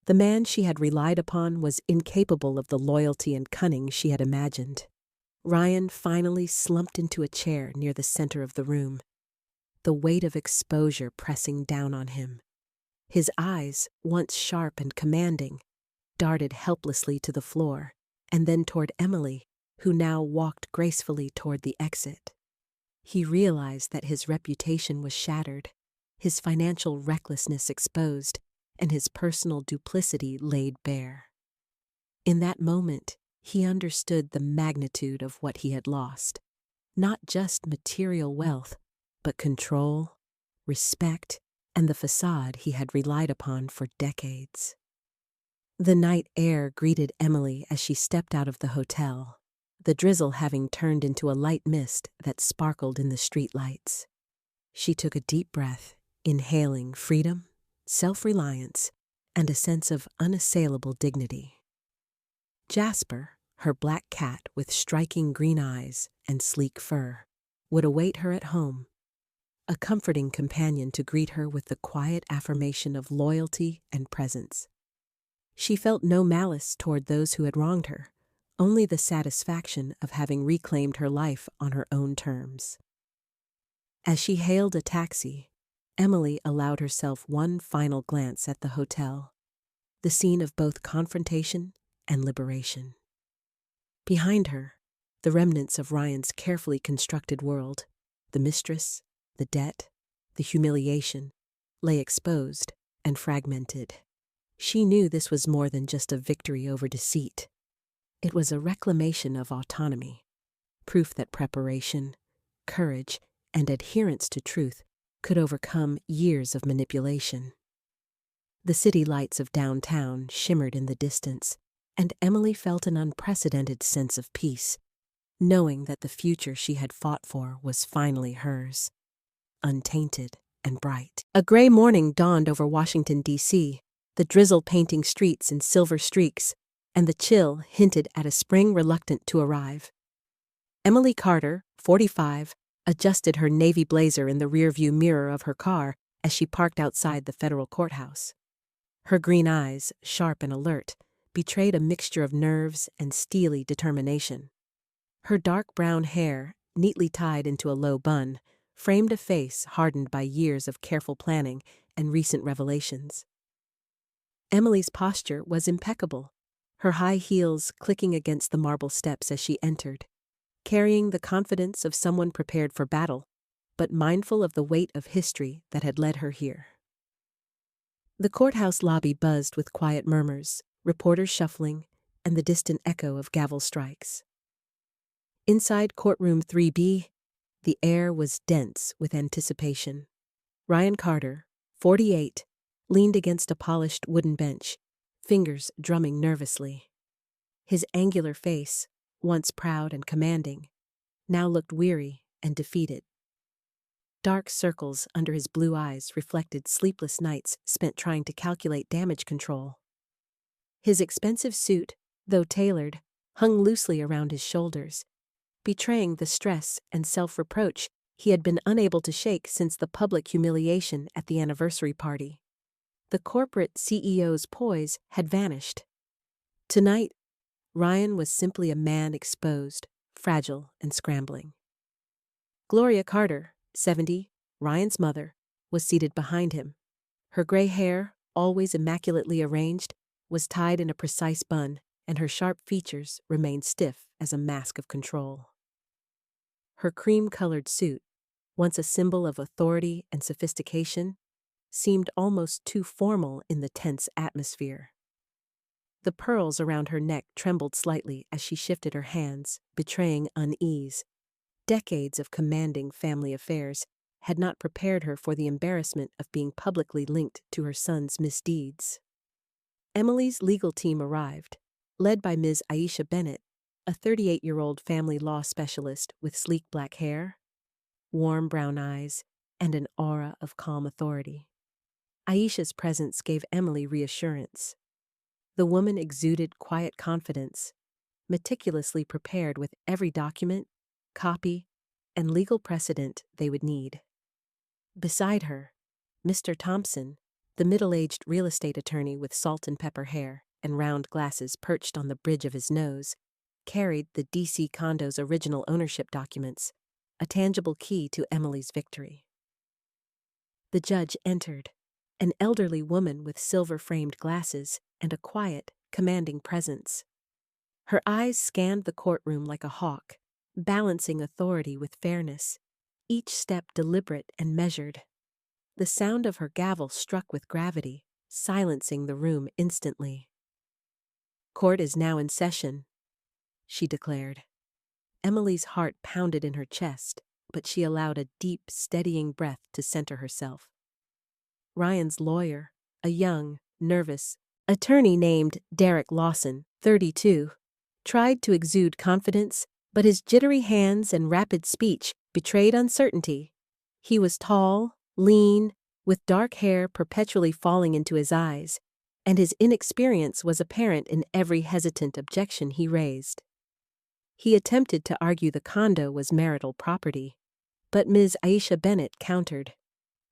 The man she had relied upon was incapable of the loyalty and cunning she had imagined. Ryan finally slumped into a chair near the center of the room, the weight of exposure pressing down on him. His eyes, once sharp and commanding, darted helplessly to the floor, and then toward Emily, who now walked gracefully toward the exit. He realized that his reputation was shattered, his financial recklessness exposed, and his personal duplicity laid bare. In that moment, he understood the magnitude of what he had lost. Not just material wealth, but control, respect, and the facade he had relied upon for decades. The night air greeted Emily as she stepped out of the hotel, the drizzle having turned into a light mist that sparkled in the streetlights. She took a deep breath, inhaling freedom, self-reliance, and a sense of unassailable dignity. Jasper, her black cat with striking green eyes and sleek fur, would await her at home, a comforting companion to greet her with the quiet affirmation of loyalty and presence. She felt no malice toward those who had wronged her, only the satisfaction of having reclaimed her life on her own terms. As she hailed a taxi, Emily allowed herself one final glance at the hotel, the scene of both confrontation and liberation. Behind her, the remnants of Ryan's carefully constructed world, the mistress, the debt, the humiliation, lay exposed and fragmented. She knew this was more than just a victory over deceit. It was a reclamation of autonomy, proof that preparation, courage, and adherence to truth could overcome years of manipulation. The city lights of downtown shimmered in the distance, and Emily felt an unprecedented sense of peace, knowing that the future she had fought for was finally hers, untainted and bright. A gray morning dawned over Washington, D.C., the drizzle painting streets in silver streaks, and the chill hinted at a spring reluctant to arrive. Emily Carter, 45, adjusted her navy blazer in the rearview mirror of her car as she parked outside the federal courthouse. Her green eyes, sharp and alert, betrayed a mixture of nerves and steely determination. Her dark brown hair, neatly tied into a low bun, framed a face hardened by years of careful planning and recent revelations. Emily's posture was impeccable, her high heels clicking against the marble steps as she entered, carrying the confidence of someone prepared for battle, but mindful of the weight of history that had led her here. The courthouse lobby buzzed with quiet murmurs, reporters shuffling, and the distant echo of gavel strikes. Inside courtroom 3B, the air was dense with anticipation. Ryan Carter, 48, leaned against a polished wooden bench, fingers drumming nervously. His angular face, once proud and commanding, now looked weary and defeated. Dark circles under his blue eyes reflected sleepless nights spent trying to calculate damage control. His expensive suit, though tailored, hung loosely around his shoulders, betraying the stress and self-reproach he had been unable to shake since the public humiliation at the anniversary party. The corporate CEO's poise had vanished. Tonight, Ryan was simply a man exposed, fragile, and scrambling. Gloria Carter, 70, Ryan's mother, was seated behind him. Her gray hair, always immaculately arranged, was tied in a precise bun, and her sharp features remained stiff as a mask of control. Her cream-colored suit, once a symbol of authority and sophistication, seemed almost too formal in the tense atmosphere. The pearls around her neck trembled slightly as she shifted her hands, betraying unease. Decades of commanding family affairs had not prepared her for the embarrassment of being publicly linked to her son's misdeeds. Emily's legal team arrived, led by Ms. Aisha Bennett, a 38-year-old family law specialist with sleek black hair, warm brown eyes, and an aura of calm authority. Aisha's presence gave Emily reassurance. The woman exuded quiet confidence, meticulously prepared with every document, copy, and legal precedent they would need. Beside her, Mr. Thompson, the middle-aged real estate attorney with salt and pepper hair and round glasses perched on the bridge of his nose, carried the D.C. condo's original ownership documents, a tangible key to Emily's victory. The judge entered, an elderly woman with silver-framed glasses and a quiet, commanding presence. Her eyes scanned the courtroom like a hawk, balancing authority with fairness, each step deliberate and measured. The sound of her gavel struck with gravity, silencing the room instantly. "Court is now in session," she declared. Emily's heart pounded in her chest, but she allowed a deep, steadying breath to center herself. Ryan's lawyer, a young, nervous attorney named Derek Lawson, 32, tried to exude confidence, but his jittery hands and rapid speech betrayed uncertainty. He was tall, lean, with dark hair perpetually falling into his eyes, and his inexperience was apparent in every hesitant objection he raised. He attempted to argue the condo was marital property, but Ms. Aisha Bennett countered,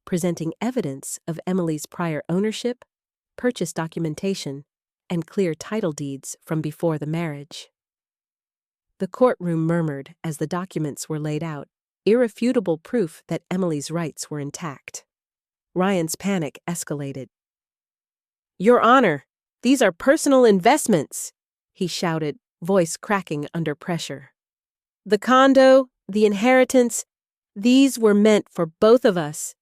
presenting evidence of Emily's prior ownership, purchase documentation, and clear title deeds from before the marriage. The courtroom murmured as the documents were laid out, irrefutable proof that Emily's rights were intact. Ryan's panic escalated. "Your Honor, these are personal investments," he shouted, voice cracking under pressure. "The condo, the inheritance, these were meant for both of us."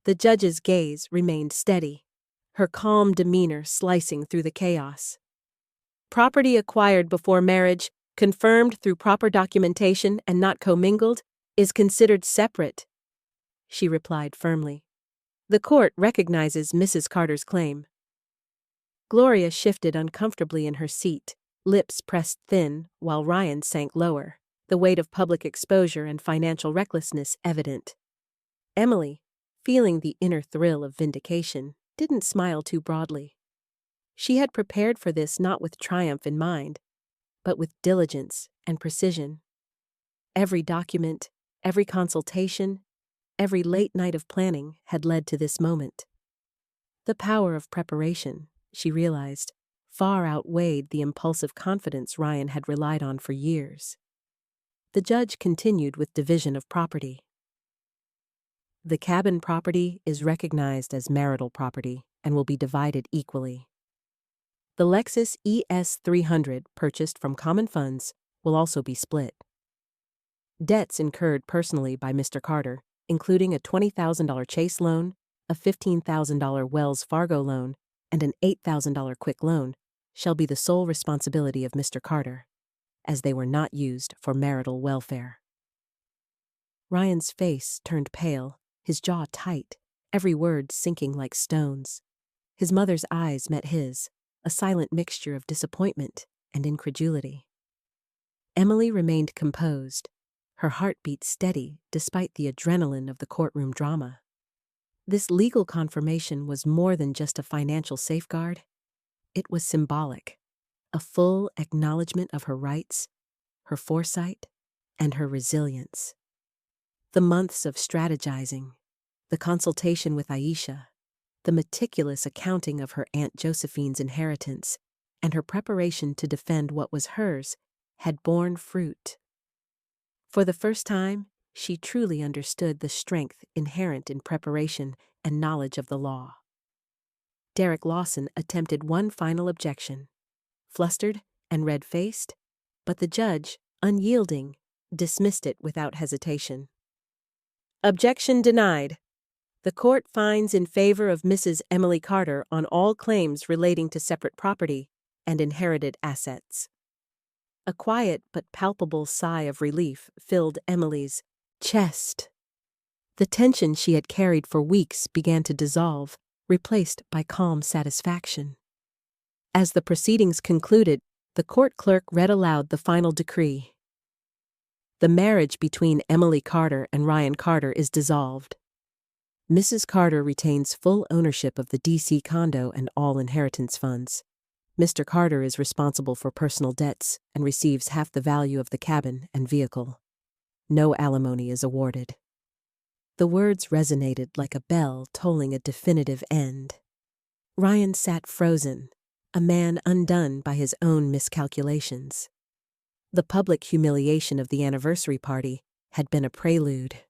The judge's gaze remained steady, her calm demeanor slicing through the chaos. "Property acquired before marriage, confirmed through proper documentation and not commingled, is considered separate," she replied firmly. "The court recognizes Mrs. Carter's claim." Gloria shifted uncomfortably in her seat, lips pressed thin, while Ryan sank lower, the weight of public exposure and financial recklessness evident. Emily, feeling the inner thrill of vindication, didn't smile too broadly. She had prepared for this not with triumph in mind, but with diligence and precision. Every document, every consultation, every late night of planning had led to this moment. The power of preparation, she realized, far outweighed the impulsive confidence Ryan had relied on for years. The judge continued with division of property. "The cabin property is recognized as marital property and will be divided equally. The Lexus ES 300 purchased from common funds will also be split. Debts incurred personally by Mr. Carter, including a $20,000 Chase loan, a $15,000 Wells Fargo loan, and an $8,000 quick loan, shall be the sole responsibility of Mr. Carter, as they were not used for marital welfare." Ryan's face turned pale, his jaw tight, every word sinking like stones. His mother's eyes met his, a silent mixture of disappointment and incredulity. Emily remained composed, her heartbeat steady despite the adrenaline of the courtroom drama. This legal confirmation was more than just a financial safeguard. It was symbolic, a full acknowledgement of her rights, her foresight, and her resilience. The months of strategizing, the consultation with Aisha, the meticulous accounting of her Aunt Josephine's inheritance, and her preparation to defend what was hers had borne fruit. For the first time, she truly understood the strength inherent in preparation and knowledge of the law. Derek Lawson attempted one final objection, flustered and red-faced, but the judge, unyielding, dismissed it without hesitation. "Objection denied. The court finds in favor of Mrs. Emily Carter on all claims relating to separate property and inherited assets." A quiet but palpable sigh of relief filled Emily's chest. The tension she had carried for weeks began to dissolve, replaced by calm satisfaction. As the proceedings concluded, the court clerk read aloud the final decree. "The marriage between Emily Carter and Ryan Carter is dissolved. Mrs. Carter retains full ownership of the DC condo and all inheritance funds. Mr. Carter is responsible for personal debts and receives half the value of the cabin and vehicle. No alimony is awarded." The words resonated like a bell tolling a definitive end. Ryan sat frozen, a man undone by his own miscalculations. The public humiliation of the anniversary party had been a prelude.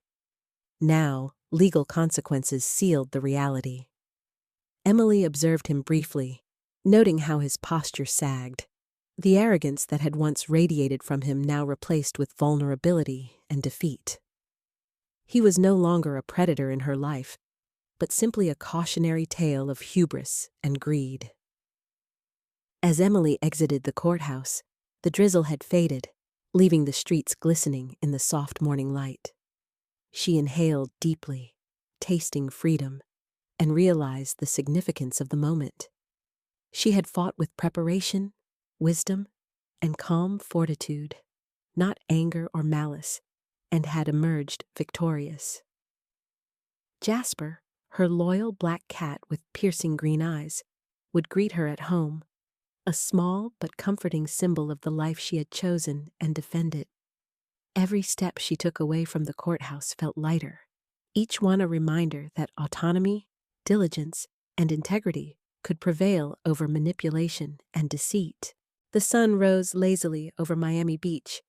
Now, legal consequences sealed the reality. Emily observed him briefly, noting how his posture sagged, The arrogance that had once radiated from him now replaced with vulnerability and defeat. He was no longer a predator in her life, but simply a cautionary tale of hubris and greed. As Emily exited the courthouse, the drizzle had faded, leaving the streets glistening in the soft morning light. She inhaled deeply, tasting freedom, and realized the significance of the moment. She had fought with preparation, wisdom, and calm fortitude, not anger or malice, and had emerged victorious. Jasper, her loyal black cat with piercing green eyes, would greet her at home, a small but comforting symbol of the life she had chosen and defended. Every step she took away from the courthouse felt lighter, each one a reminder that autonomy, diligence, and integrity could prevail over manipulation and deceit. The sun rose lazily over Miami Beach,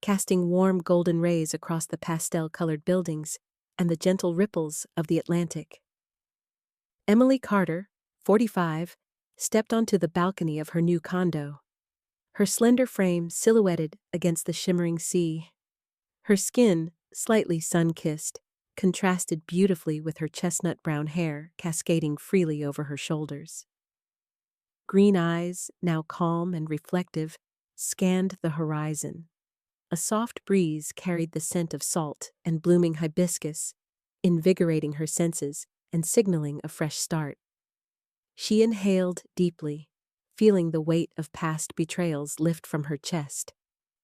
casting warm golden rays across the pastel-colored buildings and the gentle ripples of the Atlantic. Emily Carter, 45, stepped onto the balcony of her new condo, her slender frame silhouetted against the shimmering sea. Her skin, slightly sun-kissed, contrasted beautifully with her chestnut-brown hair cascading freely over her shoulders. Green eyes, now calm and reflective, scanned the horizon. A soft breeze carried the scent of salt and blooming hibiscus, invigorating her senses and signaling a fresh start. She inhaled deeply, feeling the weight of past betrayals lift from her chest,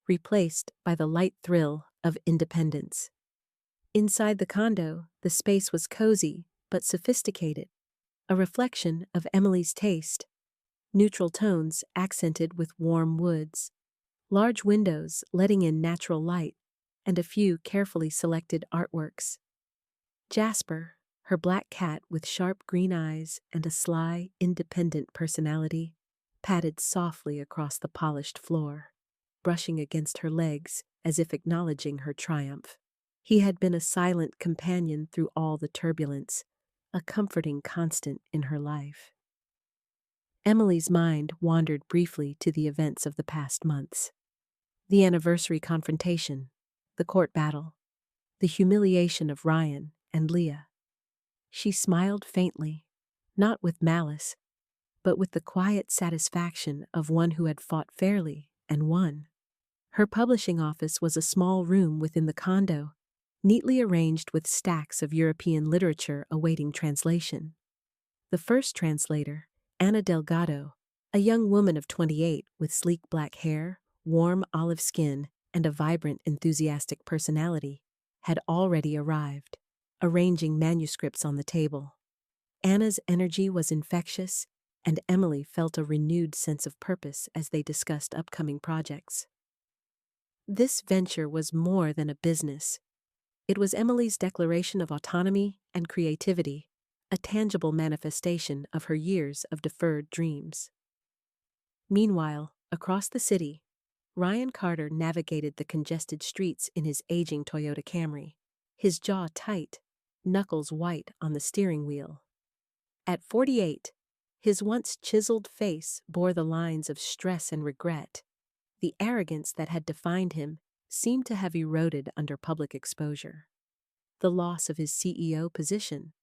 replaced by the light thrill of independence. Inside the condo, the space was cozy but sophisticated, a reflection of Emily's taste. Neutral tones accented with warm woods, large windows letting in natural light, and a few carefully selected artworks. Jasper, her black cat with sharp green eyes and a sly, independent personality, padded softly across the polished floor, brushing against her legs as if acknowledging her triumph. He had been a silent companion through all the turbulence, a comforting constant in her life. Emily's mind wandered briefly to the events of the past months. The anniversary confrontation, the court battle, the humiliation of Ryan and Leah. She smiled faintly, not with malice, but with the quiet satisfaction of one who had fought fairly and won. Her publishing office was a small room within the condo, neatly arranged with stacks of European literature awaiting translation. The first translator, Anna Delgado, a young woman of 28 with sleek black hair, warm olive skin, and a vibrant, enthusiastic personality, had already arrived, arranging manuscripts on the table. Anna's energy was infectious, and Emily felt a renewed sense of purpose as they discussed upcoming projects. This venture was more than a business. It was Emily's declaration of autonomy and creativity, a tangible manifestation of her years of deferred dreams. Meanwhile, across the city, Ryan Carter navigated the congested streets in his aging Toyota Camry, his jaw tight, knuckles white on the steering wheel. At 48, his once chiseled face bore the lines of stress and regret. The arrogance that had defined him seemed to have eroded under public exposure. The loss of his CEO position,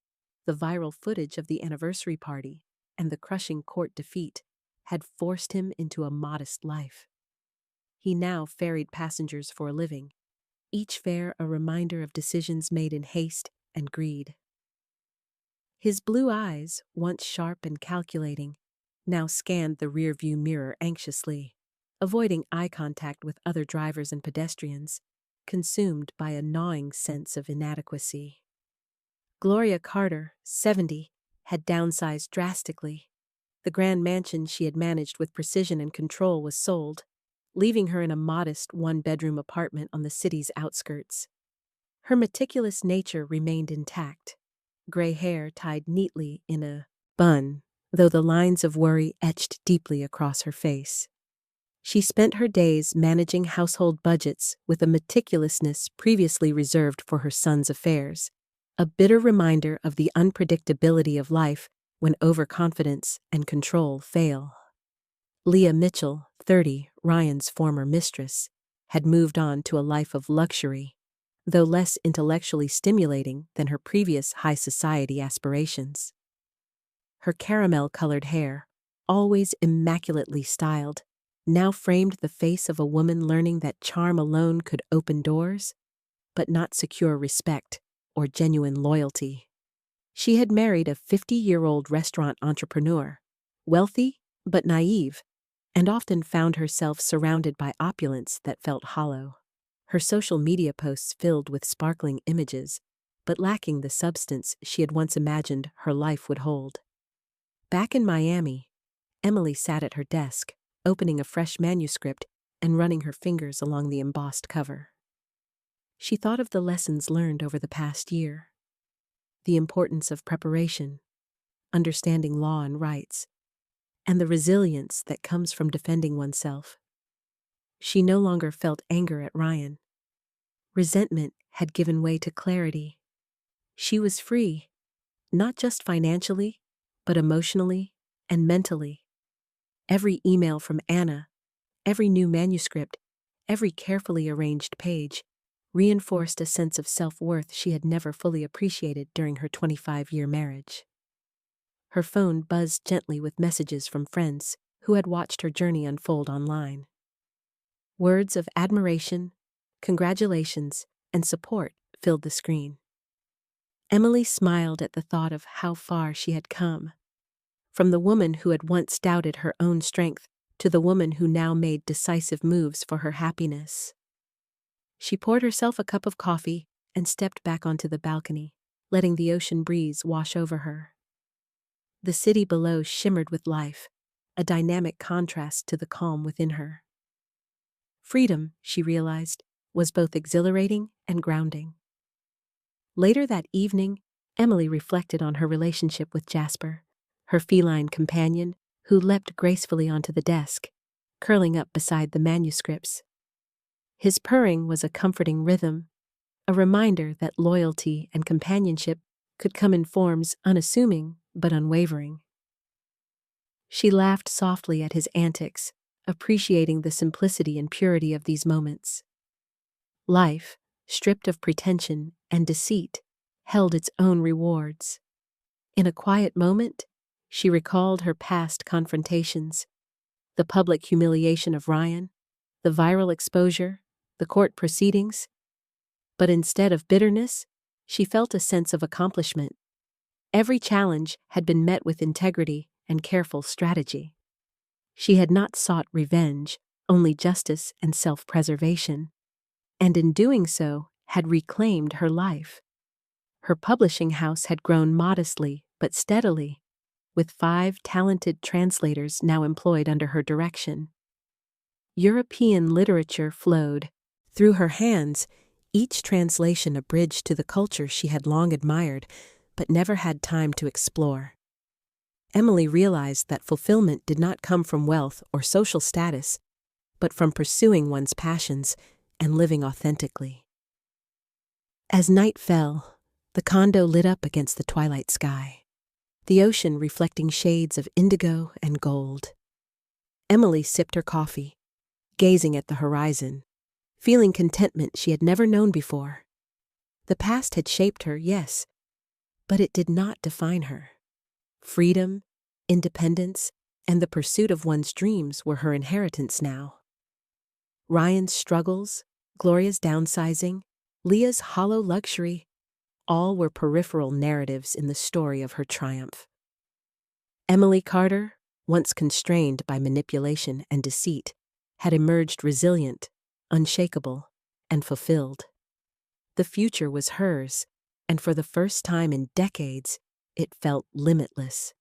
the viral footage of the anniversary party, and the crushing court defeat had forced him into a modest life. He now ferried passengers for a living, each fare a reminder of decisions made in haste and greed. His blue eyes, once sharp and calculating, now scanned the rearview mirror anxiously, avoiding eye contact with other drivers and pedestrians, consumed by a gnawing sense of inadequacy. Gloria Carter, 70, had downsized drastically. The grand mansion she had managed with precision and control was sold, leaving her in a modest one-bedroom apartment on the city's outskirts. Her meticulous nature remained intact, gray hair tied neatly in a bun, though the lines of worry etched deeply across her face. She spent her days managing household budgets with a meticulousness previously reserved for her son's affairs, a bitter reminder of the unpredictability of life when overconfidence and control fail. Leah Mitchell, 30, Ryan's former mistress had moved on to a life of luxury, though less intellectually stimulating than her previous high society aspirations. Her caramel-colored hair, always immaculately styled, now framed the face of a woman learning that charm alone could open doors, but not secure respect or genuine loyalty. She had married a 50-year-old restaurant entrepreneur, wealthy but naive, and often found herself surrounded by opulence that felt hollow. Her social media posts filled with sparkling images, but lacking the substance she had once imagined her life would hold. Back in Miami, Emily sat at her desk, opening a fresh manuscript and running her fingers along the embossed cover. She thought of the lessons learned over the past year, the importance of preparation, understanding law and rights, and the resilience that comes from defending oneself. She no longer felt anger at Ryan. Resentment had given way to clarity. She was free, not just financially, but emotionally and mentally. Every email from Anna, every new manuscript, every carefully arranged page reinforced a sense of self-worth she had never fully appreciated during her 25-year marriage. Her phone buzzed gently with messages from friends who had watched her journey unfold online. Words of admiration, congratulations, and support filled the screen. Emily smiled at the thought of how far she had come, from the woman who had once doubted her own strength to the woman who now made decisive moves for her happiness. She poured herself a cup of coffee and stepped back onto the balcony, letting the ocean breeze wash over her. The city below shimmered with life, a dynamic contrast to the calm within her. Freedom, she realized, was both exhilarating and grounding. Later that evening, Emily reflected on her relationship with Jasper, her feline companion, who leapt gracefully onto the desk, curling up beside the manuscripts. His purring was a comforting rhythm, a reminder that loyalty and companionship could come in forms unassuming but unwavering. She laughed softly at his antics, appreciating the simplicity and purity of these moments. Life, stripped of pretension and deceit, held its own rewards. In a quiet moment, she recalled her past confrontations, the public humiliation of Ryan, the viral exposure, the court proceedings. But instead of bitterness, she felt a sense of accomplishment. Every challenge had been met with integrity and careful strategy. She had not sought revenge, only justice and self-preservation, and in doing so had reclaimed her life. Her publishing house had grown modestly but steadily, with 5 talented translators now employed under her direction. European literature flowed through her hands, each translation a bridge to the culture she had long admired but never had time to explore. Emily realized that fulfillment did not come from wealth or social status, but from pursuing one's passions and living authentically. As night fell, the condo lit up against the twilight sky, the ocean reflecting shades of indigo and gold. Emily sipped her coffee, gazing at the horizon, feeling contentment she had never known before. The past had shaped her, yes, but it did not define her. Freedom, independence, and the pursuit of one's dreams were her inheritance now. Ryan's struggles, Gloria's downsizing, Leah's hollow luxury, all were peripheral narratives in the story of her triumph. Emily Carter, once constrained by manipulation and deceit, had emerged resilient, unshakable, and fulfilled. The future was hers, and for the first time in decades, it felt limitless.